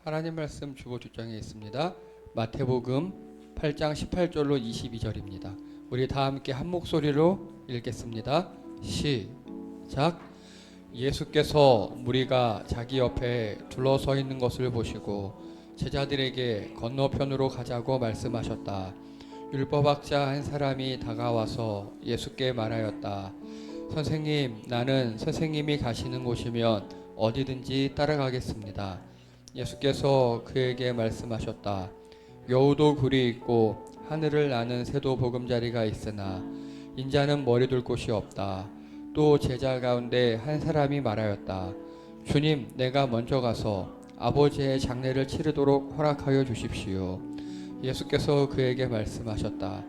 하나님 말씀 주보 주장에 있습니다. 마태복음 8장 18절로 22절입니다. 우리 다 함께 한 목소리로 읽겠습니다. 시작. 예수께서 무리가 자기 옆에 둘러서 있는 것을 보시고 제자들에게 건너편으로 가자고 말씀하셨다. 율법학자 한 사람이 다가와서 예수께 말하였다. 선생님, 나는 선생님이 가시는 곳이면 어디든지 따라가겠습니다. 예수께서 그에게 말씀하셨다. 여우도 굴이 있고 하늘을 나는 새도 보금자리가 있으나 인자는 머리 둘 곳이 없다. 또 제자 가운데 한 사람이 말하였다. 주님, 내가 먼저 가서 아버지의 장례를 치르도록 허락하여 주십시오. 예수께서 그에게 말씀하셨다.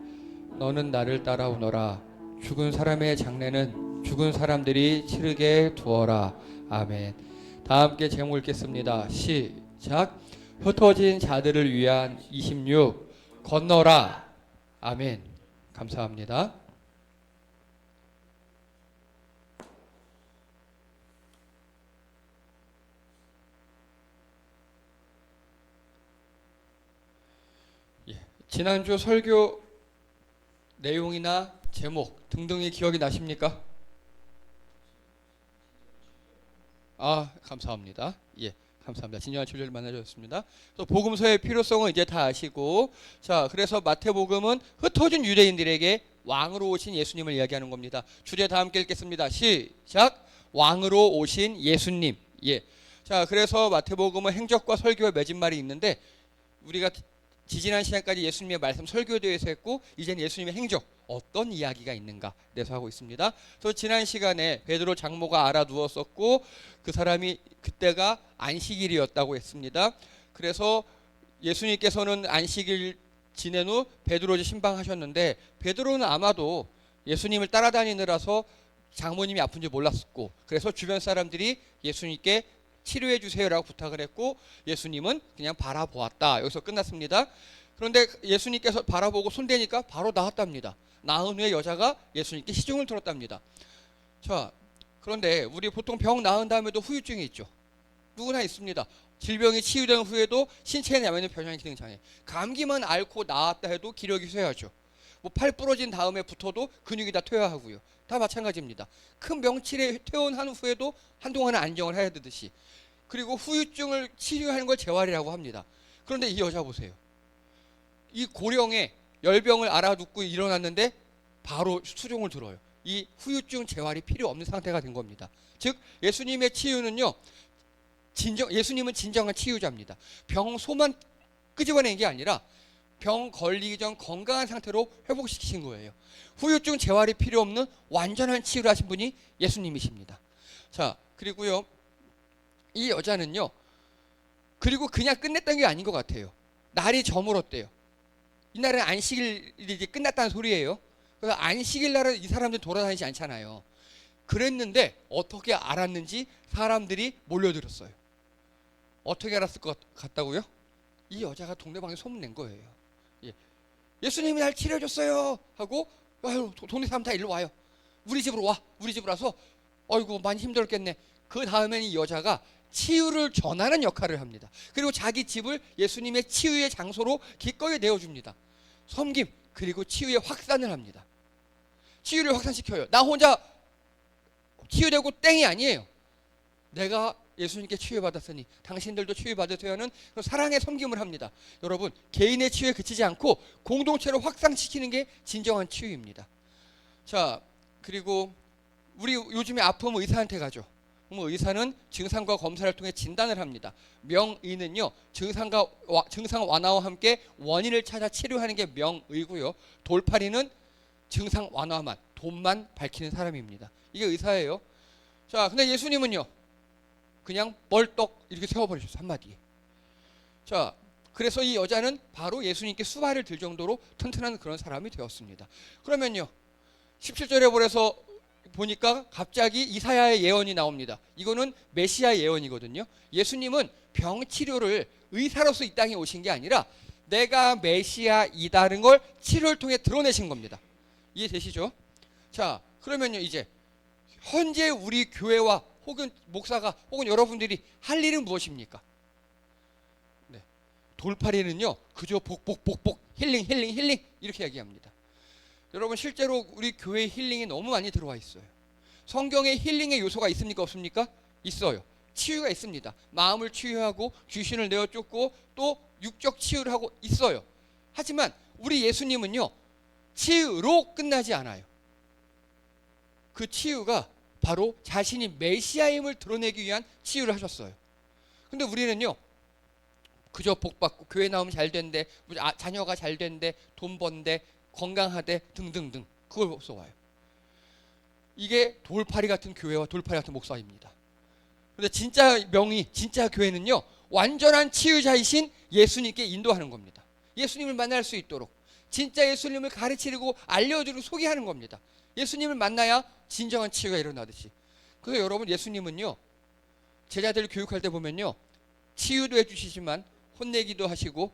너는 나를 따라오너라. 죽은 사람의 장례는 죽은 사람들이 치르게 두어라. 아멘. 다 함께 제목 읽겠습니다. 시작. 흩어진 자들을 위한 26 건너라. 아멘. 감사합니다. 지난주 설교 내용이나 제목 등등이 기억이 나십니까? 감사합니다. 감사합니다. 진정한 진리를 만나주셨습니다. 또 복음서의 필요성은 이제 다 아시고, 자, 그래서 마태복음은 흩어진 유대인들에게 왕으로 오신 예수님을 이야기하는 겁니다. 주제 다 함께 읽겠습니다. 시작. 왕으로 오신 예수님. 자, 그래서 마태복음은 행적과 설교에 맺은 말이 있는데, 우리가 지지난 시간까지 예수님의 말씀 설교에 대해서 했고, 이제는 예수님의 행적, 어떤 이야기가 있는가 대해서 하고 있습니다. 그래서 지난 시간에 베드로 장모가 알아두었었고, 그 사람이 그때가 안식일이었다고 했습니다. 그래서 예수님께서는 안식일 지낸 후 베드로를 신방하셨는데, 베드로는 아마도 예수님을 따라다니느라서 장모님이 아픈지 몰랐었고, 그래서 주변 사람들이 예수님께 치료해 주세요라고 부탁을 했고, 예수님은 그냥 바라보았다. 여기서 끝났습니다. 그런데 예수님께서 바라보고 손대니까 바로 나았답니다. 나은 후에 여자가 예수님께 시중을 들었답니다. 자, 그런데 우리 보통 병 나은 다음에도 후유증이 있죠. 누구나 있습니다. 질병이 치유된 후에도 신체에 남아있는 변형 기능 장애. 감기만 앓고 나았다 해도 기력이 쇠하죠. 팔 부러진 다음에 붙어도 근육이 다 퇴화하고요. 다 마찬가지입니다. 큰 병치레 퇴원한 후에도 한동안은 안정을 해야 되듯이. 그리고 후유증을 치료하는 걸 재활이라고 합니다. 그런데 이 여자 보세요. 이 고령에 열병을 알아듣고 일어났는데 바로 수종을 들어요. 이 후유증 재활이 필요 없는 상태가 된 겁니다. 즉 예수님의 치유는요, 예수님은 진정한 치유자입니다. 병소만 끄집어낸 게 아니라 병 걸리기 전 건강한 상태로 회복시키신 거예요. 후유증 재활이 필요 없는 완전한 치유를 하신 분이 예수님이십니다. 자, 그리고요, 이 여자는요, 그리고 그냥 끝냈던 게 아닌 것 같아요. 날이 저물었대요. 이날은 안식일이 이제 끝났다는 소리예요. 그래서 안식일 날은 이 사람들 돌아다니지 않잖아요. 그랬는데 어떻게 알았는지 사람들이 몰려들었어요. 어떻게 알았을 것 같다고요? 이 여자가 동네방에 소문낸 거예요. 예수님이 날 치료해줬어요 하고, 동네 사람 다 일로 와요. 우리 집으로 와. 우리 집으로 와서 어이구 많이 힘들었겠네. 그 다음에는 이 여자가 치유를 전하는 역할을 합니다. 그리고 자기 집을 예수님의 치유의 장소로 기꺼이 내어줍니다. 섬김 그리고 치유의 확산을 합니다. 치유를 확산시켜요. 나 혼자 치유되고 땡이 아니에요. 내가 예수님께 치유받았으니 당신들도 치유받으세요 하는 사랑의 섬김을 합니다. 여러분, 개인의 치유에 그치지 않고 공동체로 확산시키는 게 진정한 치유입니다. 자, 그리고 우리 요즘에 아프면 의사한테 가죠. 의사는 증상과 검사를 통해 진단을 합니다. 명의는요, 증상 완화와 함께 원인을 찾아 치료하는 게 명의고요. 돌팔이는 증상 완화만, 돈만 밝히는 사람입니다. 이게 의사예요. 자, 근데 예수님은요, 그냥 벌떡 이렇게 세워버리셨어요. 한마디에. 자, 그래서 이 여자는 바로 예수님께 수발을 들 정도로 튼튼한 그런 사람이 되었습니다. 그러면요, 17절에 보니까 갑자기 이사야의 예언이 나옵니다. 이거는 메시아 예언이거든요. 예수님은 병 치료를 의사로서 이 땅에 오신 게 아니라 내가 메시아이다는 걸 치료를 통해 드러내신 겁니다. 이해되시죠? 자, 그러면요, 이제 현재 우리 교회와 혹은 목사가 혹은 여러분들이 할 일은 무엇입니까? 돌팔이는요 그저 복복복복 힐링 힐링 힐링 이렇게 얘기합니다. 여러분 실제로 우리 교회 힐링이 너무 많이 들어와 있어요. 성경에 힐링의 요소가 있습니까 없습니까? 있어요. 치유가 있습니다. 마음을 치유하고 귀신을 내어 쫓고 또 육적 치유를 하고 있어요. 하지만 우리 예수님은요 치유로 끝나지 않아요. 그 치유가 바로 자신이 메시아임을 드러내기 위한 치유를 하셨어요. 근데 우리는요 그저 복받고 교회 나오면 잘 된대, 자녀가 잘 된대, 돈 번대, 건강하대 등등등 그걸 보서 와요. 이게 돌팔이 같은 교회와 돌팔이 같은 목사입니다. 근데 진짜 명의, 진짜 교회는요 완전한 치유자이신 예수님께 인도하는 겁니다. 예수님을 만날 수 있도록 진짜 예수님을 가르치고 알려주고 소개하는 겁니다. 예수님을 만나야 진정한 치유가 일어나듯이. 그래서 여러분 예수님은요 제자들 교육할 때 보면요 치유도 해주시지만 혼내기도 하시고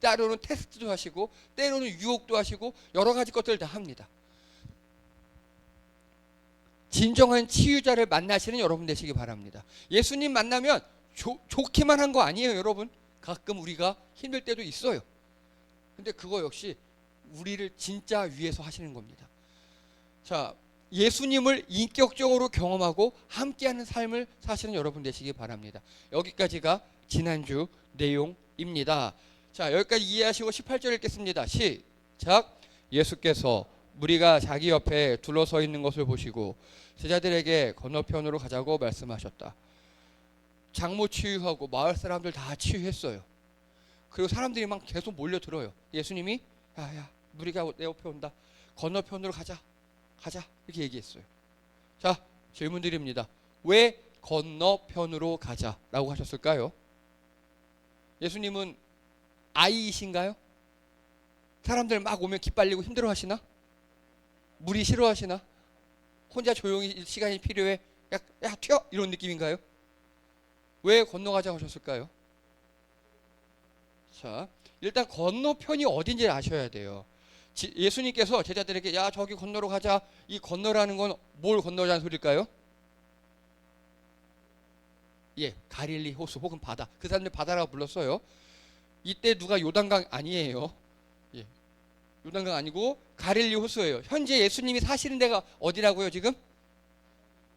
때로는 테스트도 하시고 때로는 유혹도 하시고 여러 가지 것들을 다 합니다. 진정한 치유자를 만나시는 여러분 되시기 바랍니다. 예수님 만나면 좋기만 한 거 아니에요 여러분. 가끔 우리가 힘들 때도 있어요. 근데 그거 역시 우리를 진짜 위해서 하시는 겁니다. 자, 예수님을 인격적으로 경험하고 함께하는 삶을 사시는 여러분 되시기 바랍니다. 여기까지가 지난주 내용입니다. 자, 여기까지 이해하시고 18절 읽겠습니다. 시작. 예수께서 무리가 자기 옆에 둘러서 있는 것을 보시고 제자들에게 건너편으로 가자고 말씀하셨다. 장모 치유하고 마을 사람들 다 치유했어요. 그리고 사람들이 막 계속 몰려들어요. 예수님이 야 무리가 내 옆에 온다. 건너편으로 가자 이렇게 얘기했어요. 자, 질문 드립니다. 왜 건너편으로 가자라고 하셨을까요? 예수님은 아이이신가요? 사람들 막 오면 기빨리고 힘들어하시나? 무리 싫어하시나? 혼자 조용히 시간이 필요해? 야 튀어! 이런 느낌인가요? 왜 건너가자고 하셨을까요? 자, 일단 건너편이 어딘지 아셔야 돼요. 예수님께서 제자들에게 야 저기 건너로 가자. 이 건너라는 건 뭘 건너자는 소리일까요? 예, 갈릴리 호수 혹은 바다. 그 사람들 바다라고 불렀어요. 이때 누가 요단강 아니에요. 예, 요단강 아니고 갈릴리 호수예요. 현재 예수님이 사시는 데가 어디라고요 지금?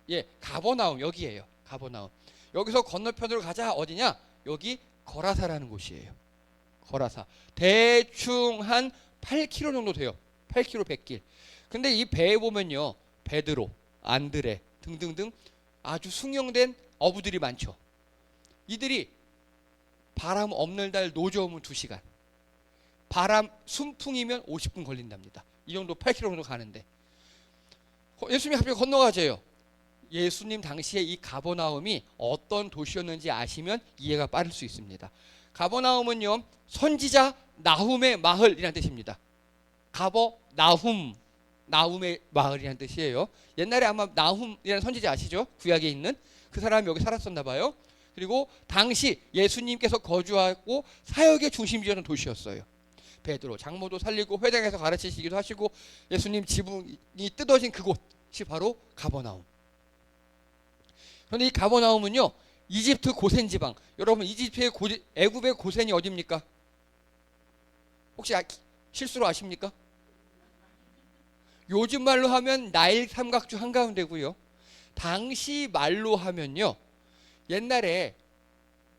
예, 가버나움 여기예요. 가버나움. 여기서 건너편으로 가자 어디냐? 여기 거라사라는 곳이에요. 거라사. 대충 한 8km 정도 돼요. 8km 100길. 근데 이 배에 보면요. 베드로, 안드레 등등등 아주 숙련된 어부들이 많죠. 이들이 바람 없는 날 노저우면 2시간. 바람 순풍이면 50분 걸린답니다. 이 정도 8km 정도 가는데. 예수님이 갑자기 건너가재요. 예수님 당시에 이 가버나움이 어떤 도시였는지 아시면 이해가 빠를 수 있습니다. 가버나움은요 선지자 나훔의 마을이라는 뜻입니다. 가버나훔, 나훔의 마을이라는 뜻이에요. 옛날에 아마 나훔이라는 선지자 아시죠? 구약에 있는 그 사람이 여기 살았었나 봐요. 그리고 당시 예수님께서 거주하고 사역의 중심지였던 도시였어요. 베드로 장모도 살리고 회당에서 가르치시기도 하시고 예수님 지붕이 뜯어진 그곳이 바로 가버나움. 그런데 이 가버나움은요 이집트 고센 지방. 여러분 이집트의 애굽의 고센이 어디입니까? 혹시 실수로 아십니까? 요즘 말로 하면 나일 삼각주 한가운데고요. 당시 말로 하면요 옛날에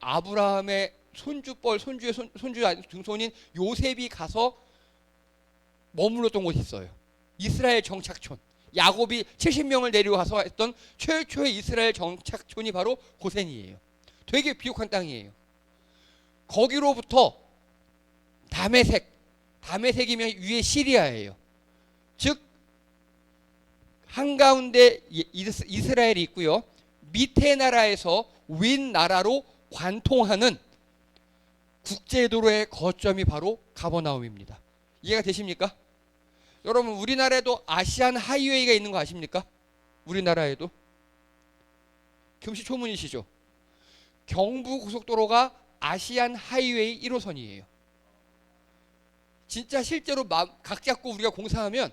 아브라함의 손주뻘 손주의 손주 등손인 요셉이 가서 머물렀던 곳이 있어요. 이스라엘 정착촌. 야곱이 70명을 내려와서 했던 최초의 이스라엘 정착촌이 바로 고센이에요. 되게 비옥한 땅이에요. 거기로부터 다메섹이면 위에 시리아예요. 즉 한가운데 이스라엘이 있고요. 밑에 나라에서 윗나라로 관통하는 국제도로의 거점이 바로 가버나움입니다. 이해가 되십니까? 여러분 우리나라에도 아시안 하이웨이가 있는 거 아십니까? 우리나라에도 금시초문이시죠. 경부고속도로가 아시안 하이웨이 1호선이에요. 진짜 실제로 각 잡고 우리가 공사하면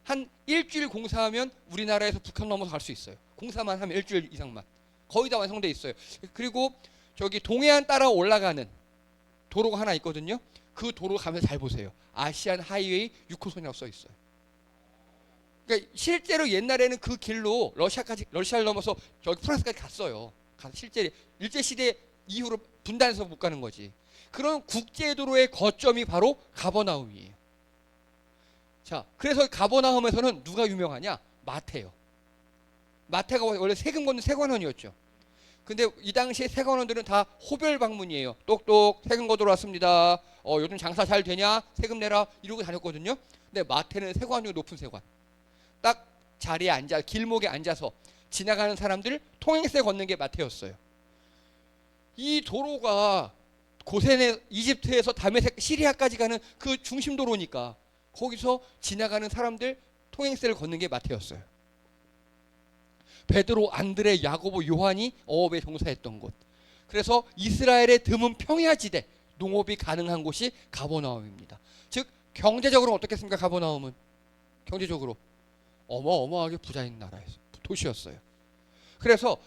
한 일주일 공사하면 우리나라에서 북한 넘어서 갈 수 있어요. 공사만 하면 일주일 이상만. 거의 다 완성돼 있어요. 그리고 저기 동해안 따라 올라가는 도로가 하나 있거든요. 그 도로 가면서 잘 보세요. 아시안 하이웨이 6호선이라고 써 있어요. 그러니까 실제로 옛날에는 그 길로 러시아를 넘어서 저기 프랑스까지 갔어요. 실제 일제 시대 이후로 분단해서 못 가는 거지. 그런 국제 도로의 거점이 바로 가버나움이에요. 자, 그래서 가버나움에서는 누가 유명하냐? 마태요. 마태가 원래 세금 걷는 세관원이었죠. 근데 이 당시에 세관원들은 다 호별 방문이에요. 똑똑 세금 걷으러 왔습니다. 요즘 장사 잘 되냐? 세금 내라. 이러고 다녔거든요. 근데 마태는 세관 중 높은 세관. 딱 자리에 앉아 길목에 앉아서 지나가는 사람들 통행세 걷는 게 마태였어요. 이 도로가 고센의 이집트에서 다메섹 시리아까지 가는 그 중심 도로니까 거기서 지나가는 사람들 통행세를 걷는 게 마태였어요. 베드로, 안드레, 야고보, 요한이 어업에 종사했던 곳. 그래서 이스라엘의 드문 평야지대, 농업이 가능한 곳이 가버나움입니다. 즉 경제적으로 어떻겠습니까? 가버나움은 경제적으로 어마어마하게 부자인 나라였어요. 도시였어요. 그래서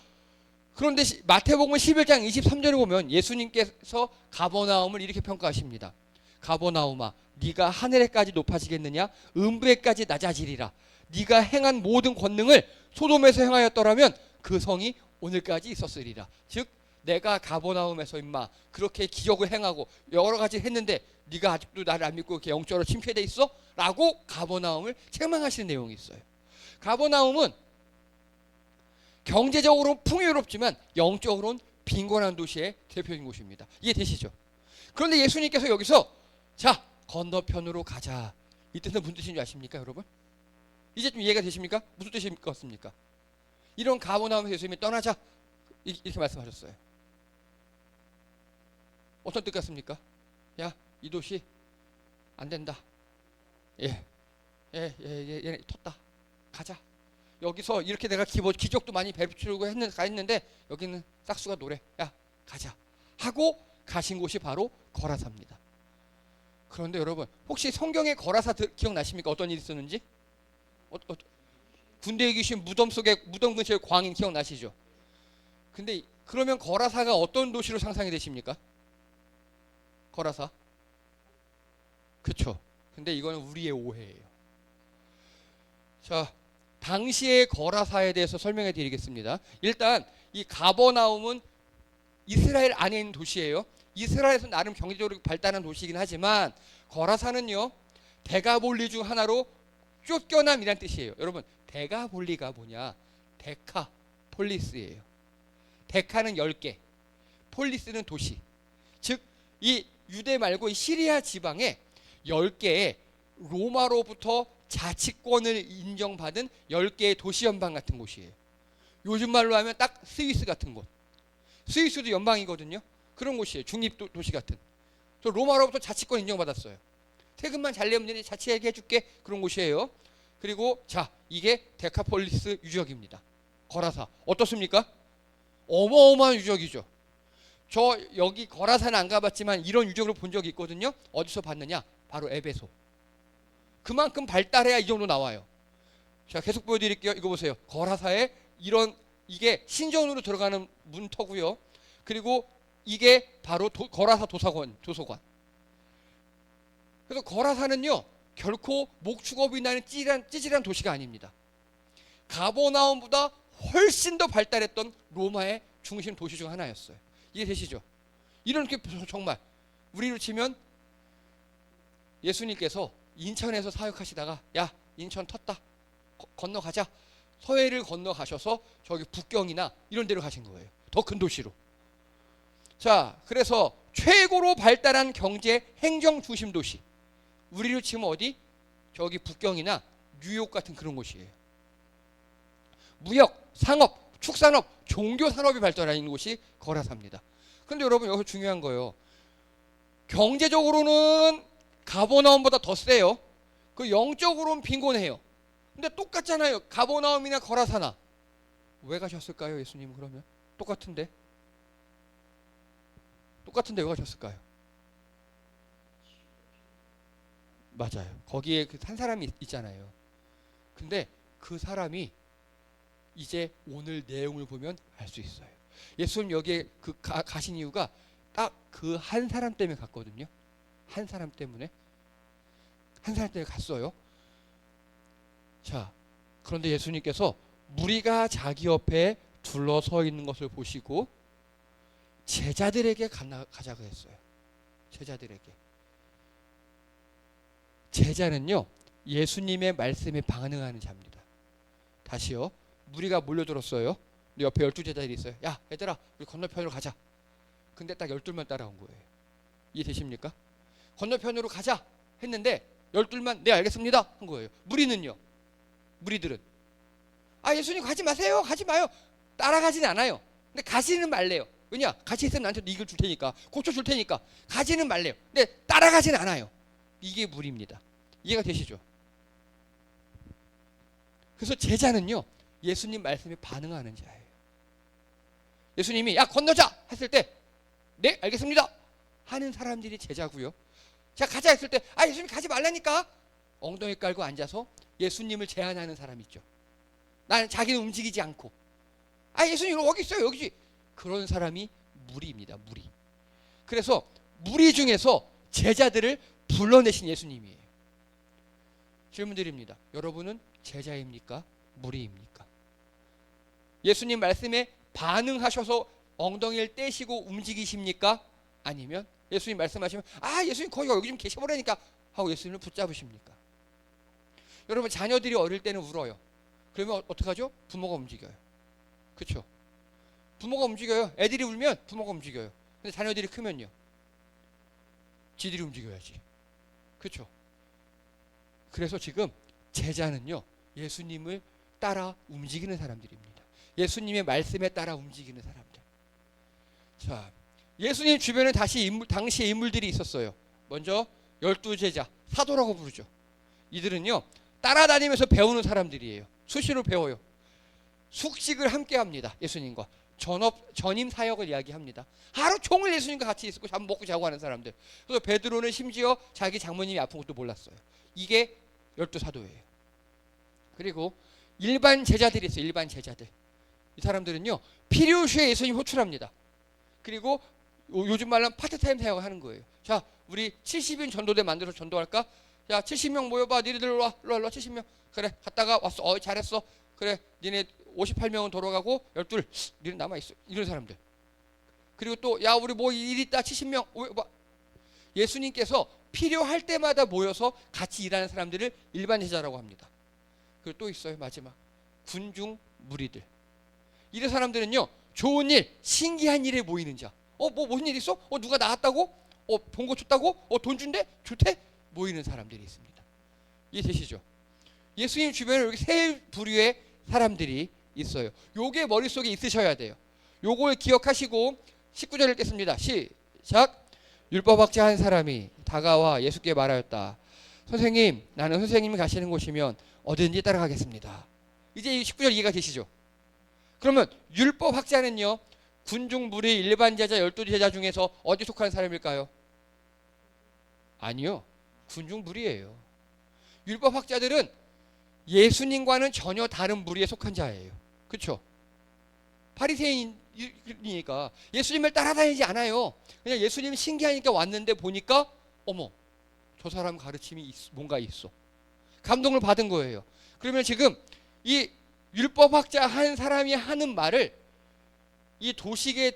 그런데 마태복음 11장 23절에 보면 예수님께서 가버나움을 이렇게 평가하십니다. 가버나움아, 네가 하늘에까지 높아지겠느냐? 음부에까지 낮아지리라. 네가 행한 모든 권능을 소돔에서 행하였더라면 그 성이 오늘까지 있었으리라. 즉 내가 가버나움에서 임마 그렇게 기적을 행하고 여러 가지 했는데 네가 아직도 나를 안 믿고 이렇게 영적으로 침체돼 있어? 라고 가버나움을 책망하시는 내용이 있어요. 가버나움은 경제적으로는 풍요롭지만 영적으로는 빈곤한 도시의 대표적인 곳입니다. 이해되시죠? 그런데 예수님께서 여기서 자 건너편으로 가자. 이 뜻은 무슨 뜻인 줄 아십니까 여러분? 이제 좀 이해가 되십니까? 무슨 뜻일 것 같습니까? 이런 가버나움에서 예수님이 떠나자 이렇게 말씀하셨어요. 어떤 뜻 같습니까? 야, 이 도시 안 된다. 예, 텄다. 가자. 여기서 이렇게 내가 기적도 많이 베풀고 했는데 여기는 싹수가 노래. 야, 가자. 하고 가신 곳이 바로 거라사입니다. 그런데 여러분 혹시 성경에 거라사 기억나십니까? 어떤 일이 있었는지? 군대에 계신 무덤 근처에 광인 기억나시죠? 근데 그러면 거라사가 어떤 도시로 상상이 되십니까? 거라사? 그쵸. 근데 이거는 우리의 오해예요. 자, 당시의 거라사에 대해서 설명해 드리겠습니다. 일단 이 가버나움은 이스라엘 안에 있는 도시예요. 이스라엘에서 나름 경제적으로 발달한 도시이긴 하지만 거라사는요 데가볼리 중 하나로 쫓겨남이란 뜻이에요. 여러분 데가볼리가 뭐냐? 데카 폴리스예요. 데카는 10개, 폴리스는 도시. 즉 이 유대 말고 이 시리아 지방에 10개의 로마로부터 자치권을 인정받은 10개의 도시 연방 같은 곳이에요. 요즘 말로 하면 딱 스위스 같은 곳. 스위스도 연방이거든요. 그런 곳이에요. 중립도시 같은. 저 로마로부터 자치권 인정받았어요. 세금만 잘 내면 자치하게 해줄게. 그런 곳이에요. 그리고 자 이게 데카폴리스 유적입니다. 거라사 어떻습니까? 어마어마한 유적이죠. 저 여기 거라사는 안 가봤지만 이런 유적을 본 적이 있거든요. 어디서 봤느냐? 바로 에베소. 그만큼 발달해야 이 정도 나와요. 자 계속 보여드릴게요. 이거 보세요. 거라사에 이게 신전으로 들어가는 문터고요. 그리고 이게 바로 거라사 도서관. 그래서 거라사는요 결코 목축업이 나는 찌질한 도시가 아닙니다. 가버나움보다 훨씬 더 발달했던 로마의 중심 도시 중 하나였어요. 이해되시죠? 이렇게 정말 우리로 치면 예수님께서 인천에서 사역하시다가 야 인천 텄다 건너가자. 서해를 건너가셔서 저기 북경이나 이런 데로 가신 거예요. 더 큰 도시로. 자 그래서 최고로 발달한 경제 행정 중심 도시. 우리로 치면 어디? 저기 북경이나 뉴욕 같은 그런 곳이에요. 무역, 상업, 축산업, 종교 산업이 발달한 곳이 거라사입니다. 근데 여러분 여기서 중요한 거예요. 경제적으로는 가버나움보다 더 세요. 그 영적으로는 빈곤해요. 근데 똑같잖아요. 가버나움이나 거라사나. 왜 가셨을까요, 예수님은 그러면? 똑같은데 왜 가셨을까요? 맞아요. 거기에 한 사람이 있잖아요. 근데 그 사람이 이제 오늘 내용을 보면 알 수 있어요. 예수님 여기에 가신 이유가 딱 그 한 사람 때문에 갔거든요. 한 사람 때문에 갔어요. 자, 그런데 예수님께서 무리가 자기 옆에 둘러서 있는 것을 보시고 제자들에게 가자고 했어요. 제자들에게. 제자는요, 예수님의 말씀에 반응하는 자입니다. 다시요. 무리가 몰려들었어요. 옆에 12제자들이 있어요. 야, 얘들아, 우리 건너편으로 가자. 근데 딱 12만 따라온 거예요. 이해되십니까? 건너편으로 가자 했는데 12만 네 알겠습니다 한 거예요. 무리는요. 무리들은 예수님 가지 마세요. 가지 마요. 따라가지는 않아요. 근데 가지는 말래요. 왜냐? 같이 있으면 나한테 이걸 줄 테니까, 고쳐줄 테니까. 가지는 말래요. 근데 따라가지는 않아요. 이게 무리입니다. 이해가 되시죠? 그래서 제자는요, 예수님 말씀에 반응하는 자예요. 예수님이 야 건너자 했을 때 네 알겠습니다 하는 사람들이 제자고요. 자 가자 했을 때 예수님 가지 말라니까 엉덩이 깔고 앉아서 예수님을 제한하는 사람이 있죠. 나는 자기는 움직이지 않고 예수님 여기 있어요 여기지. 그런 사람이 무리입니다. 무리. 그래서 무리 중에서 제자들을 불러내신 예수님이에요. 질문 드립니다. 여러분은 제자입니까? 무리입니까? 예수님 말씀에 반응하셔서 엉덩이를 떼시고 움직이십니까? 아니면 예수님 말씀하시면 예수님 거기 여기 좀 계셔보라니까 하고 예수님을 붙잡으십니까? 여러분 자녀들이 어릴 때는 울어요. 그러면 어떡하죠? 부모가 움직여요. 그렇죠? 부모가 움직여요. 애들이 울면 부모가 움직여요. 근데 자녀들이 크면요, 지들이 움직여야지. 그렇죠? 그래서 지금 제자는요, 예수님을 따라 움직이는 사람들입니다. 예수님의 말씀에 따라 움직이는 사람들. 자, 예수님 주변에 당시의 인물들이 있었어요. 먼저 12제자, 사도라고 부르죠. 이들은요, 따라다니면서 배우는 사람들이에요. 수시로 배워요. 숙식을 함께 합니다. 예수님과 전임 사역을 이야기합니다. 하루 종일 예수님과 같이 있고 밥 먹고 자고 하는 사람들. 그래서 베드로는 심지어 자기 장모님이 아픈 것도 몰랐어요. 이게 12사도예요. 그리고 일반 제자들이 있어요. 일반 제자들. 이 사람들은요, 필요시에 예수님 호출합니다. 그리고 요즘 말로 파트타임 사역을 하는 거예요. 자, 우리 70인 전도대 만들어서 전도할까? 야, 70명 모여봐. 니네들 일로 와. 70명. 그래, 갔다가 왔어. 잘했어. 그래, 니네 58명은 돌아가고 12, 니네 남아있어. 이런 사람들. 그리고 또, 야, 우리 뭐 일 있다. 70명. 예수님께서 필요할 때마다 모여서 같이 일하는 사람들을 일반 제자라고 합니다. 그리고 또 있어요. 마지막. 군중 무리들. 이런 사람들은요, 좋은 일, 신기한 일에 모이는 자. 뭐 무슨 일 있어? 누가 나왔다고? 본거 줬다고? 돈 준대? 좋대? 모이는 사람들이 있습니다. 이해되시죠? 예수님 주변에 이렇게 세 부류의 사람들이 있어요. 요게 머릿속에 있으셔야 돼요. 요걸 기억하시고 19절 읽겠습니다. 시작. 율법학자 한 사람이 다가와 예수께 말하였다. 선생님, 나는 선생님이 가시는 곳이면 어디든지 따라가겠습니다. 이제 19절 이해가 되시죠? 그러면 율법학자는요, 군중 무리 일반 제자 12제자 중에서 어디 속한 사람일까요? 아니요. 군중 무리예요. 율법학자들은 예수님과는 전혀 다른 무리에 속한 자예요. 그렇죠? 바리새인이니까 예수님을 따라다니지 않아요. 그냥 예수님 신기하니까 왔는데 보니까 어머, 저 사람 가르침이 뭔가 있어. 감동을 받은 거예요. 그러면 지금 이 율법학자 한 사람이 하는 말을 이 도식에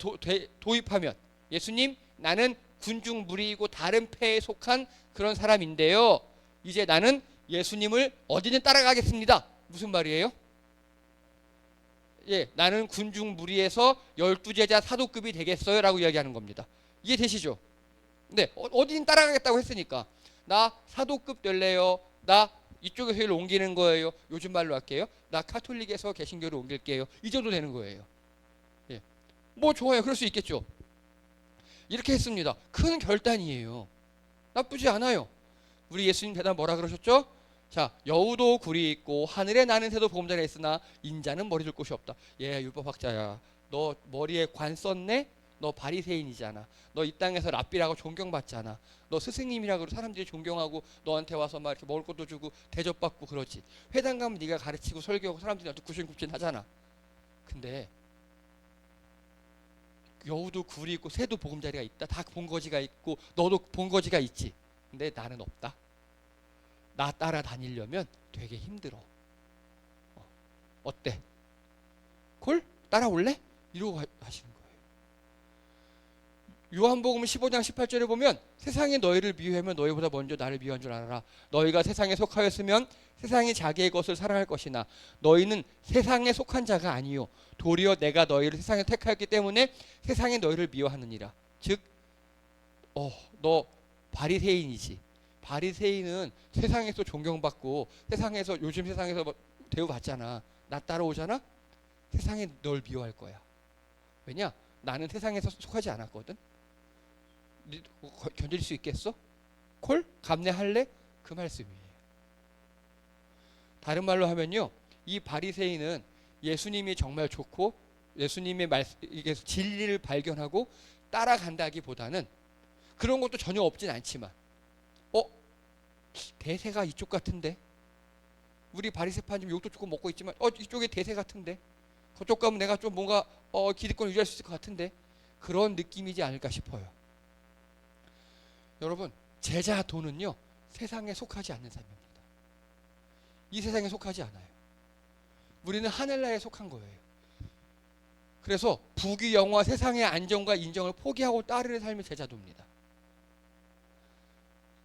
도입하면 예수님, 나는 군중 무리이고 다른 패에 속한 그런 사람인데요. 이제 나는 예수님을 어디든 따라가겠습니다. 무슨 말이에요? 예, 나는 군중 무리에서 12제자 사도급이 되겠어요 라고 이야기하는 겁니다. 이해되시죠? 네, 어디든 따라가겠다고 했으니까 나 사도급 될래요. 나 이쪽에서 일로 옮기는 거예요. 요즘 말로 할게요. 나 카톨릭에서 개신교로 옮길게요. 이 정도 되는 거예요. 예. 뭐 좋아요. 그럴 수 있겠죠. 이렇게 했습니다. 큰 결단이에요. 나쁘지 않아요. 우리 예수님 대답 뭐라 그러셨죠? 자, 여우도 굴이 있고 하늘에 나는 새도 보금자리에 있으나 인자는 머리 둘 곳이 없다. 예, 율법학자야. 너 머리에 관 썼네? 너 바리새인이잖아. 너 이 땅에서 랍비라고 존경받잖아. 너 스승님이라고 사람들이 존경하고 너한테 와서 막 이렇게 먹을 것도 주고 대접받고 그러지. 회당 가면 네가 가르치고 설교하고 사람들이 나한테 구신굽신 하잖아. 근데 여우도 굴이 있고 새도 보금자리가 있다. 다 본거지가 있고 너도 본거지가 있지. 근데 나는 없다. 나 따라다니려면 되게 힘들어. 어때? 콜? 따라올래? 이러고 하시는 거예요. 요한복음 15장 18절에 보면 세상이 너희를 미워하면 너희보다 먼저 나를 미워한 줄 알아라. 너희가 세상에 속하였으면 세상이 자기의 것을 사랑할 것이나 너희는 세상에 속한 자가 아니요 도리어 내가 너희를 세상에 택하였기 때문에 세상이 너희를 미워하느니라. 즉, 너 바리새인이지. 바리새인은 세상에서 존경받고 세상에서 요즘 세상에서 뭐 대우받잖아. 나 따라오잖아. 세상이 널 미워할 거야. 왜냐? 나는 세상에서 속하지 않았거든. 견딜 수 있겠어? 콜? 감내할래? 그 말씀이에요. 다른 말로 하면요, 이 바리새인은 예수님이 정말 좋고 예수님의 이게 진리를 발견하고 따라간다기보다는 그런 것도 전혀 없진 않지만, 대세가 이쪽 같은데, 우리 바리새파는 좀 욕도 조금 먹고 있지만, 이쪽에 대세 같은데, 그쪽 가면 내가 좀 뭔가 기득권 유지할 수 있을 것 같은데, 그런 느낌이지 않을까 싶어요. 여러분, 제자 도는요 세상에 속하지 않는 삶입니다. 이 세상에 속하지 않아요. 우리는 하늘나라에 속한 거예요. 그래서 부귀 영화 세상의 안정과 인정을 포기하고 따르는 삶이 제자도입니다.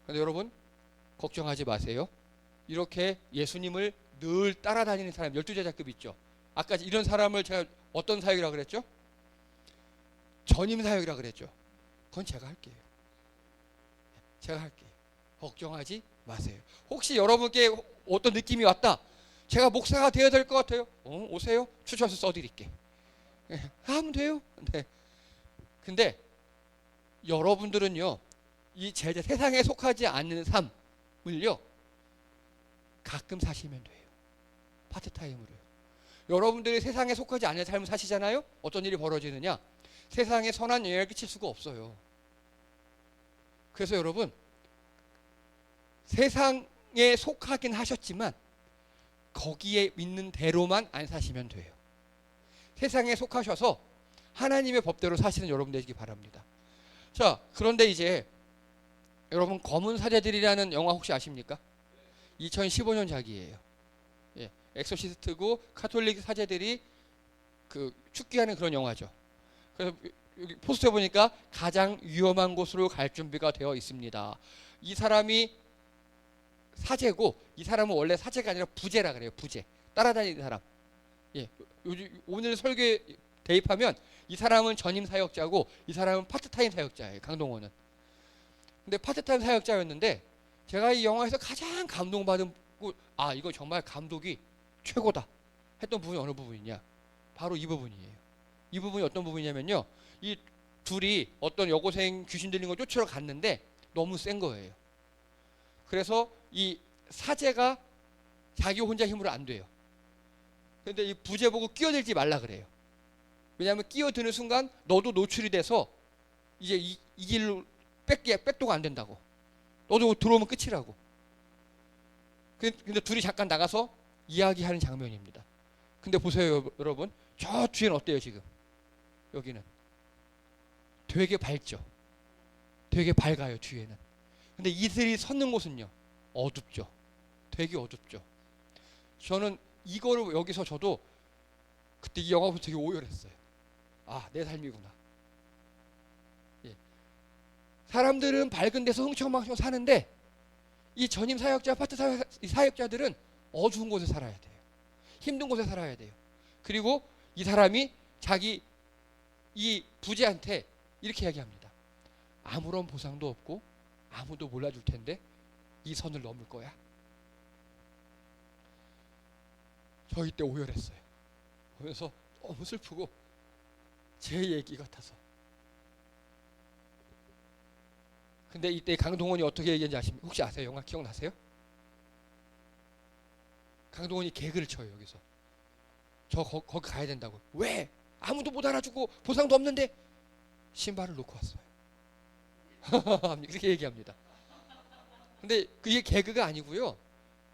그런데 여러분 걱정하지 마세요. 이렇게 예수님을 늘 따라다니는 사람 12제자급 있죠. 아까 이런 사람을 제가 어떤 사역이라고 그랬죠? 전임 사역이라고 그랬죠. 그건 제가 할게요. 제가 할게요. 걱정하지 마세요. 혹시 여러분께 어떤 느낌이 왔다. 제가 목사가 되어야 될 것 같아요. 오세요. 추천서 써드릴게. 하면 돼요. 네. 근데 여러분들은요, 이 세상에 속하지 않는 삶을요, 가끔 사시면 돼요. 파트타임으로요. 여러분들이 세상에 속하지 않는 삶을 사시잖아요. 어떤 일이 벌어지느냐? 세상에 선한 영향을 끼칠 수가 없어요. 그래서 여러분, 세상에 속하긴 하셨지만 거기에 있는 대로만 안 사시면 돼요. 세상에 속하셔서 하나님의 법대로 사시는 여러분 되시기 바랍니다. 자, 그런데 이제 여러분 검은 사제들이라는 영화 혹시 아십니까? 2015년작이에요. 예, 엑소시스트고 카톨릭 사제들이 그 축기하는 그런 영화죠. 그래서 여기 포스터에 보니까 가장 위험한 곳으로 갈 준비가 되어 있습니다. 이 사람이 사제고, 이 사람은 원래 사제가 아니라 부제라 그래요. 부제. 따라다니는 사람. 예, 오늘 설교에 대입하면 이 사람은 전임 사역자고 이 사람은 파트타임 사역자예요. 강동원은. 근데 파트타임 사역자였는데 제가 이 영화에서 가장 감동받은 이거 정말 감독이 최고다 했던 부분이 어느 부분이냐? 바로 이 부분이에요. 이 부분이 어떤 부분이냐면요, 이 둘이 어떤 여고생 귀신 들린 걸 쫓으러 갔는데 너무 센 거예요. 그래서 이 사제가 자기 혼자 힘으로 안 돼요. 그런데 이 부제 보고 끼어들지 말라 그래요. 왜냐하면 끼어드는 순간 너도 노출이 돼서 이제 이 길로 백도가 안 된다고. 너도 들어오면 끝이라고. 근데 둘이 잠깐 나가서 이야기하는 장면입니다. 근데 보세요 여러분, 저 뒤에는 어때요 지금? 여기는 되게 밝죠. 되게 밝아요 뒤에는. 근데 이들이 섰는 곳은요 어둡죠. 되게 어둡죠. 저는 이거를 여기서 저도 그때 이 영화 보면서 되게 오열했어요. 내 삶이구나. 예. 사람들은 밝은 데서 흥청망청 사는데 이 전임 사역자, 파트 사역자들은 어두운 곳에 살아야 돼요. 힘든 곳에 살아야 돼요. 그리고 이 사람이 자기 이 부제한테 이렇게 이야기합니다. 아무런 보상도 없고 아무도 몰라줄 텐데 이 선을 넘을 거야. 저 이때 오열했어요. 보면서 너무 슬프고 제 얘기 같아서. 근데 이때 강동원이 어떻게 얘기했는지 아십니까? 혹시 아세요? 영화 기억나세요? 강동원이 개그를 쳐요 여기서. 저 거기 가야 된다고. 왜? 아무도 못 알아주고 보상도 없는데 신발을 놓고 왔어요. 그렇게 얘기합니다. 근데 그게 개그가 아니고요.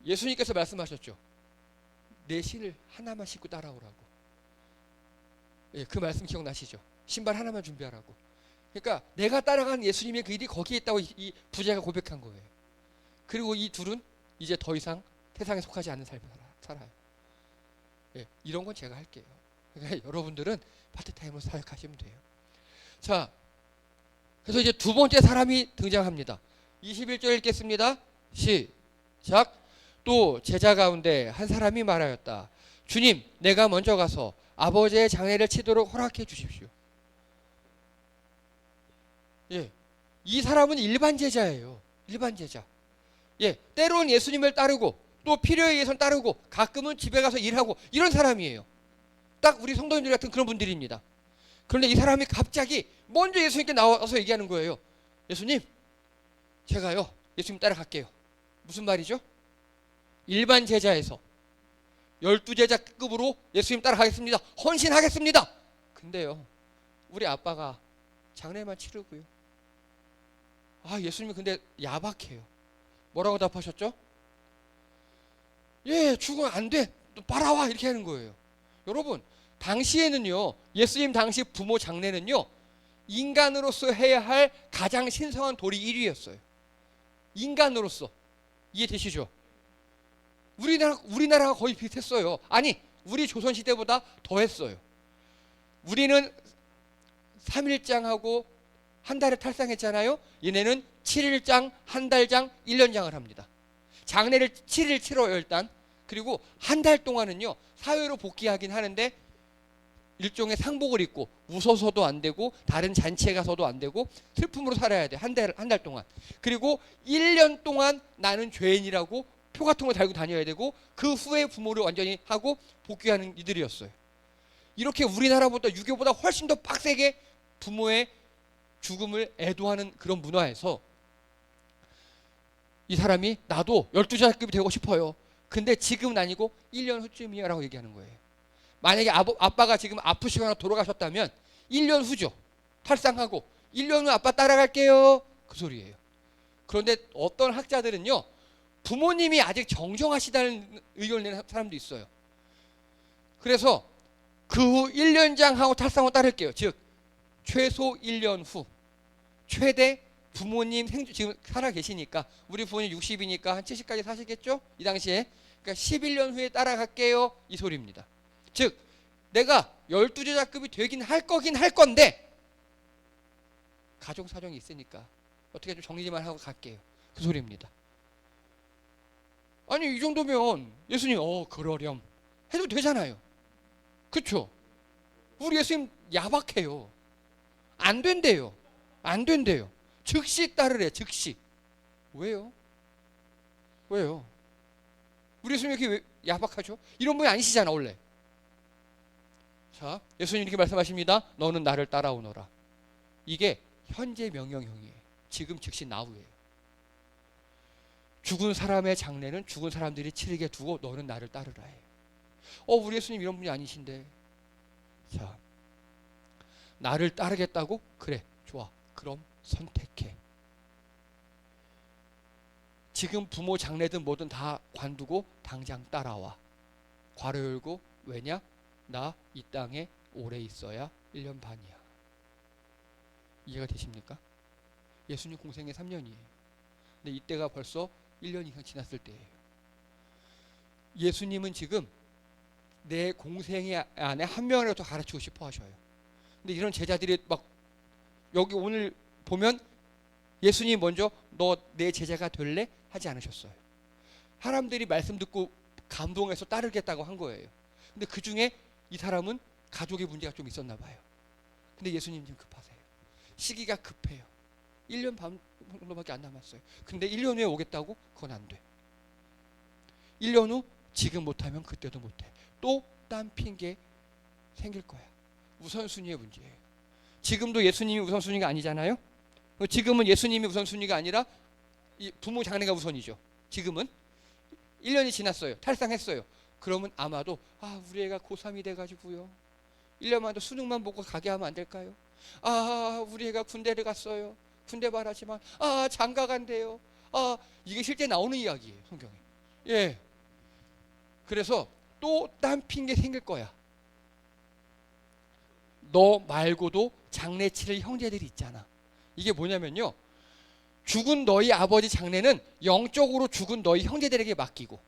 예수님께서 말씀하셨죠. 내 신을 하나만 신고 따라오라고. 예, 그 말씀 기억나시죠? 신발 하나만 준비하라고. 그러니까 내가 따라간 예수님의 그 일이 거기에 있다고 이 부자가 고백한 거예요. 그리고 이 둘은 이제 더 이상 세상에 속하지 않는 삶을 살아요. 예, 이런 건 제가 할게요. 그러니까 여러분들은 파트타임으로 사역하시면 돼요. 자, 그래서 이제 두 번째 사람이 등장합니다. 21절 읽겠습니다. 시작. 또 제자 가운데 한 사람이 말하였다. 주님, 내가 먼저 가서 아버지의 장례를 치도록 허락해 주십시오. 예, 이 사람은 일반 제자예요. 일반 제자. 예, 때로는 예수님을 따르고 또 필요에 의해서는 따르고 가끔은 집에 가서 일하고 이런 사람이에요. 딱 우리 성도님들 같은 그런 분들입니다. 그런데 이 사람이 갑자기 먼저 예수님께 나와서 얘기하는 거예요. 예수님, 제가요 예수님 따라갈게요. 무슨 말이죠? 일반 제자에서 12제자급으로 예수님 따라가겠습니다. 헌신하겠습니다. 근데요, 우리 아빠가 장례만 치르고요. 아, 예수님이 근데 야박해요. 뭐라고 답하셨죠? 예, 죽으면 안 돼. 또 빨아와. 이렇게 하는 거예요. 여러분, 당시에는요, 예수님 당시 부모 장례는요, 인간으로서 해야 할 가장 신성한 도리 1위였어요. 인간으로서. 이해되시죠? 우리나라가 거의 비슷했어요. 아니, 우리 조선시대보다 더 했어요. 우리는 3일장하고 한 달에 탈상했잖아요. 얘네는 7일장, 한 달장, 1년장을 합니다. 장례를 7일 치러요, 일단. 그리고 한 달 동안은요, 사회로 복귀하긴 하는데 일종의 상복을 입고 웃어서도 안 되고 다른 잔치에 가서도 안 되고 슬픔으로 살아야 돼. 한 달 동안. 그리고 1년 동안 나는 죄인이라고 표 같은 거 달고 다녀야 되고 그 후에 부모를 완전히 하고 복귀하는 이들이었어요. 이렇게 우리나라보다 유교보다 훨씬 더 빡세게 부모의 죽음을 애도하는 그런 문화에서 이 사람이 나도 12자급이 되고 싶어요. 근데 지금은 아니고 1년 후쯤이야 라고 얘기하는 거예요. 만약에 아빠가 지금 아프시거나 돌아가셨다면 1년 후죠. 탈상하고 1년 후 아빠 따라갈게요. 그 소리예요. 그런데 어떤 학자들은요, 부모님이 아직 정정하시다는 의견을 내는 사람도 있어요. 그래서 그 후 1년장 하고 탈상후 따를게요. 즉 최소 1년 후 최대 부모님 지금 살아 계시니까 우리 부모님 60이니까 한 70까지 사시겠죠? 이 당시에. 그러니까 11년 후에 따라갈게요. 이 소리입니다. 즉 내가 12제자급이 되긴 할 거긴 할 건데 가족 사정이 있으니까 어떻게 좀 정리만 하고 갈게요. 그 소리입니다. 아니, 이 정도면 예수님 그러렴 해도 되잖아요. 그렇죠? 우리 예수님 야박해요. 안 된대요. 안 된대요. 즉시 따르래. 즉시. 왜요? 왜요? 우리 예수님 이렇게 왜 야박하죠? 이런 분이 아니시잖아 원래. 자, 예수님 이렇게 말씀하십니다. 너는 나를 따라오너라. 이게 현재 명령형이에요. 지금 즉시 나우예요. 죽은 사람의 장례는 죽은 사람들이 치르게 두고 너는 나를 따르라 해요. 우리 예수님 이런 분이 아니신데. 자, 나를 따르겠다고? 그래, 좋아. 그럼 선택해. 지금 부모 장례든 뭐든 다 관두고 당장 따라와. 괄호 열고, 왜냐? 나 이 땅에 오래 있어야 1년 반이야. 이해가 되십니까? 예수님 공생애 3년이에요. 근데 이때가 벌써 1년 이상 지났을 때예요. 예수님은 지금 내 공생애 안에 한 명이라도 가르치고 싶어 하셔요. 근데 이런 제자들이 막 여기 오늘 보면 예수님 먼저 너 내 제자가 될래? 하지 않으셨어요. 사람들이 말씀 듣고 감동해서 따르겠다고 한 거예요. 근데 그 중에 이 사람은 가족의 문제가 좀 있었나 봐요. 근데 예수님 지금 급하세요. 시기가 급해요. 1년 반 정도밖에 안 남았어요. 근데 1년 후에 오겠다고? 그건 안 돼. 1년 후 지금 못하면 그때도 못해. 또 딴 핑계 생길 거야. 우선순위의 문제예요. 지금도 예수님이 우선순위가 아니잖아요. 지금은 예수님이 우선순위가 아니라 부모 장례가 우선이죠. 지금은 1년이 지났어요. 탈상했어요. 그러면 아마도 우리 애가 고3이 돼가지고요. 1년만 더 수능만 보고 가게 하면 안 될까요? 우리 애가 군대를 갔어요. 군대 말하지만 장가 간대요. 이게 실제 나오는 이야기예요. 성경에. 예. 그래서 또 딴 핑계 생길 거야. 너 말고도 장례 치를 형제들이 있잖아. 이게 뭐냐면요, 죽은 너희 아버지 장례는 영적으로 죽은 너희 형제들에게 맡기고,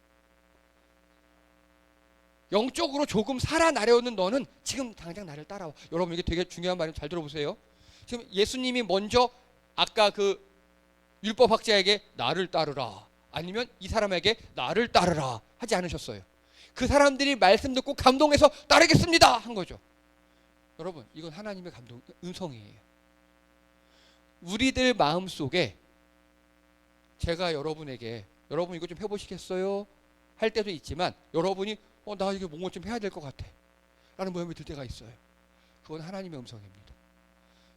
영적으로 조금 살아나려는 너는 지금 당장 나를 따라와. 여러분, 이게 되게 중요한 말이에요. 잘 들어보세요. 지금 예수님이 먼저 아까 그 율법학자에게 나를 따르라, 아니면 이 사람에게 나를 따르라 하지 않으셨어요. 그 사람들이 말씀 듣고 감동해서 따르겠습니다 한 거죠. 여러분, 이건 하나님의 음성이에요. 우리들 마음속에 제가 여러분에게 여러분 이거 좀 해보시겠어요? 할 때도 있지만, 여러분이 나 이거 뭔가 좀 해야 될 것 같아 라는 마음이 들 때가 있어요. 그건 하나님의 음성입니다.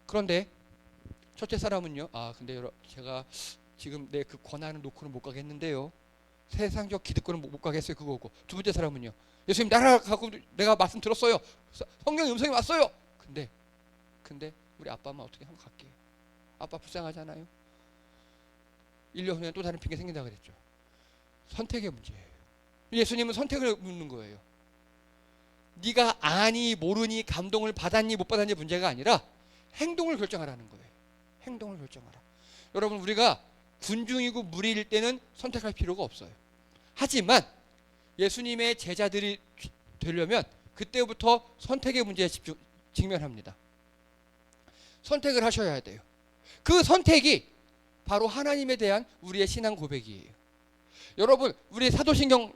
그런데 첫째 사람은요, 근데 제가 지금 내 그 권한을 놓고는 못 가겠는데요, 세상적 기득권은 못 가겠어요, 그거고. 두 번째 사람은요, 예수님 따라가고 내가 말씀 들었어요, 성경의 음성이 왔어요. 근데 우리 아빠 엄마 어떻게 한번 갈게요. 아빠 불쌍하잖아요. 1년 후에 또 다른 핑계 생긴다 그랬죠. 선택의 문제예요. 예수님은 선택을 묻는 거예요. 네가 아니 모르니 감동을 받았니 못 받았니 문제가 아니라 행동을 결정하라는 거예요. 행동을 결정하라. 여러분, 우리가 군중이고 무리일 때는 선택할 필요가 없어요. 하지만 예수님의 제자들이 되려면 그때부터 선택의 문제에 직면합니다. 선택을 하셔야 돼요. 그 선택이 바로 하나님에 대한 우리의 신앙 고백이에요. 여러분, 우리 사도신경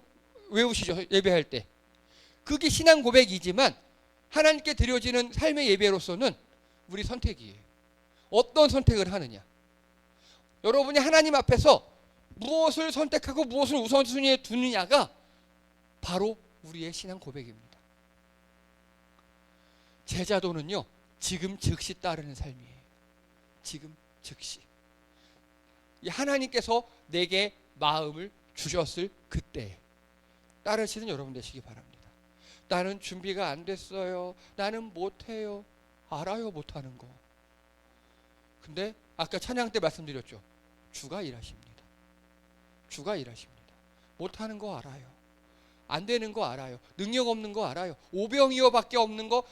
외우시죠, 예배할 때. 그게 신앙 고백이지만 하나님께 드려지는 삶의 예배로서는 우리 선택이에요. 어떤 선택을 하느냐. 여러분이 하나님 앞에서 무엇을 선택하고 무엇을 우선순위에 두느냐가 바로 우리의 신앙 고백입니다. 제자도는요, 지금 즉시 따르는 삶이에요. 지금 즉시. 하나님께서 내게 마음을 주셨을 그때 따르시는 여러분 되시기 바랍니다. 나는 준비가 안 됐어요, 나는 못해요. 알아요, 못하는 거. 근데 아까 찬양 때 말씀드렸죠. 주가 일하십니다. 주가 일하십니다. 못하는 거 알아요. 안 되는 거 알아요. 능력 없는 거 알아요. 오병이어밖에 없는 거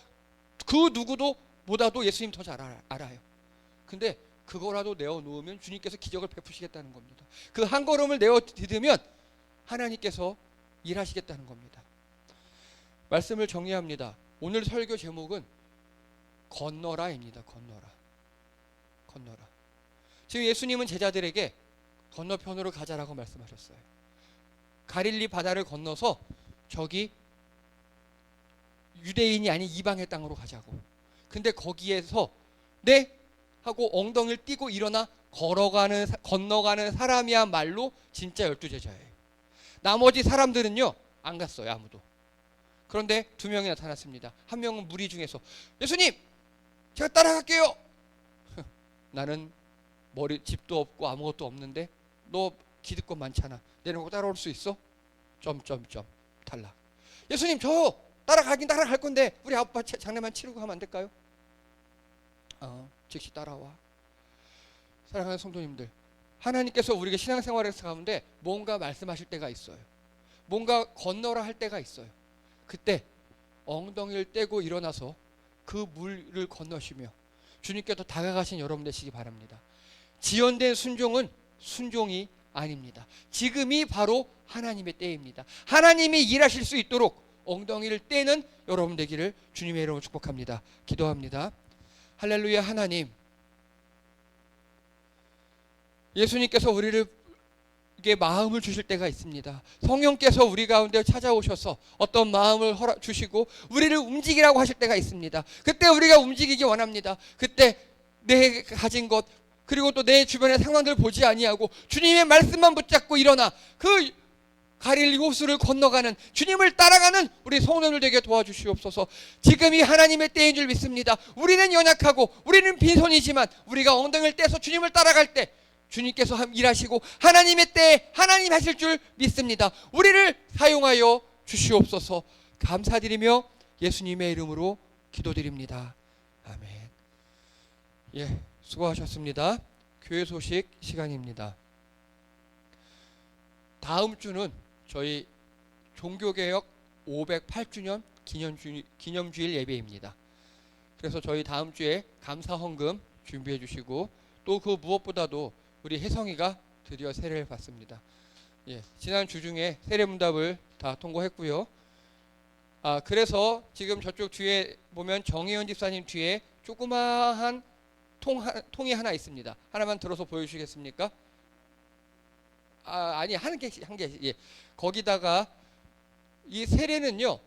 그 누구도 보다도 예수님 더 잘 알아요. 근데 그거라도 내어놓으면 주님께서 기적을 베푸시겠다는 겁니다. 그 한 걸음을 내어 디디면 하나님께서 일하시겠다는 겁니다. 말씀을 정리합니다. 오늘 설교 제목은 건너라입니다. 건너라. 지금 예수님은 제자들에게 건너편으로 가자라고 말씀하셨어요. 갈릴리 바다를 건너서 저기 유대인이 아닌 이방의 땅으로 가자고. 근데 거기에서 네? 하고 엉덩이를 띄고 일어나 건너가는 사람이야말로 진짜 12제자예요. 나머지 사람들은요, 안 갔어요, 아무도. 그런데 2명이 나타났습니다. 한 명은 무리 중에서 예수님, 제가 따라갈게요. 나는 집도 없고 아무것도 없는데 너 기득권 많잖아. 내려오고 따라올 수 있어? 탈락. 예수님, 저 따라갈 건데 우리 아빠 장례만 치르고 하면 안 될까요? 즉시 따라와. 사랑하는 성도님들, 하나님께서 우리에게 신앙생활에서 가운데 뭔가 말씀하실 때가 있어요. 뭔가 건너라 할 때가 있어요. 그때 엉덩이를 떼고 일어나서 그 물을 건너시며 주님께서 다가가신 여러분 되시기 바랍니다. 지연된 순종은 순종이 아닙니다. 지금이 바로 하나님의 때입니다. 하나님이 일하실 수 있도록 엉덩이를 떼는 여러분 되기를 주님의 이름으로 축복합니다. 기도합니다. 할렐루야. 하나님, 예수님께서 우리에게 마음을 주실 때가 있습니다. 성령께서 우리 가운데 찾아오셔서 어떤 마음을 주시고 우리를 움직이라고 하실 때가 있습니다. 그때 우리가 움직이기 원합니다. 그때 내 가진 것 그리고 또 내 주변의 상황들을 보지 아니하고 주님의 말씀만 붙잡고 일어나 그 갈릴리 호수를 건너가는 주님을 따라가는 우리 성도들 되게 도와주시옵소서. 지금이 하나님의 때인 줄 믿습니다. 우리는 연약하고 우리는 빈손이지만 우리가 엉덩이를 떼서 주님을 따라갈 때 주님께서 일하시고 하나님의 때에 하나님 하실 줄 믿습니다. 우리를 사용하여 주시옵소서. 감사드리며 예수님의 이름으로 기도드립니다. 아멘. 예, 수고하셨습니다. 교회 소식 시간입니다. 다음 주는 저희 종교개혁 508주년 기념주일 예배입니다. 그래서 저희 다음 주에 감사 헌금 준비해 주시고 또 그 무엇보다도 우리 혜성이가 드디어 세례를 받습니다. 예, 지난 주 중에 세례 문답을 다 통과했고요. 그래서 지금 저쪽 뒤에 보면 정혜연 집사님 뒤에 조그마한 통이 하나 있습니다. 하나만 들어서 보여주시겠습니까? 아니 한 개씩 한 개씩. 예. 거기다가 이 세례는요.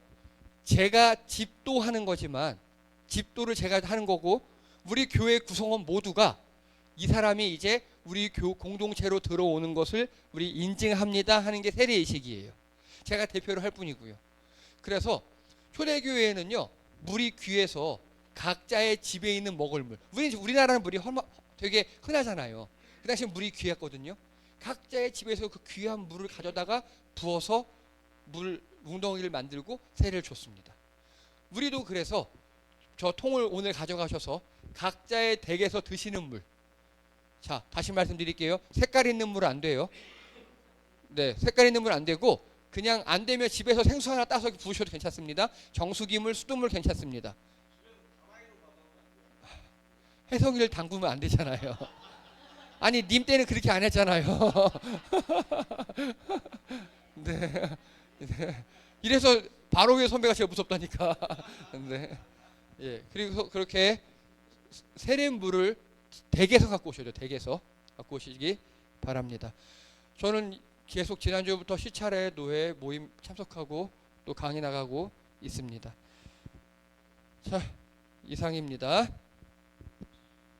제가 집도하는 거지만 집도를 제가 하는 거고 우리 교회 구성원 모두가 이 사람이 이제 우리 공동체로 들어오는 것을 우리 인증합니다 하는 게 세례의식이에요. 제가 대표를 할 뿐이고요. 그래서 초대교회에는요. 물이 귀해서 각자의 집에 있는 먹을 물. 우리나라는 물이 되게 흔하잖아요. 그 당시에 물이 귀했거든요. 각자의 집에서 그 귀한 물을 가져다가 부어서 물 웅덩이를 만들고 세례를 줬습니다. 우리도 그래서 저 통을 오늘 가져가셔서 각자의 댁에서 드시는 물. 자, 다시 말씀드릴게요. 색깔 있는 물 안 돼요. 네, 색깔 있는 물 안 되고 그냥 안 되면 집에서 생수 하나 따서 부으셔도 괜찮습니다. 정수기물, 수돗물 괜찮습니다. 혜성이를 담그면 안 되잖아요. 아니 님 때는 그렇게 안 했잖아요. 네. 네. 이래서 바로의 선배가 제일 무섭다니까. 네. 예. 그리고 그렇게 세례물을 댁에서 갖고 오셔야 돼요. 댁에서 갖고 오시기 바랍니다. 저는 계속 지난주부터 시차례 노회 모임 참석하고 또 강의 나가고 있습니다. 자, 이상입니다.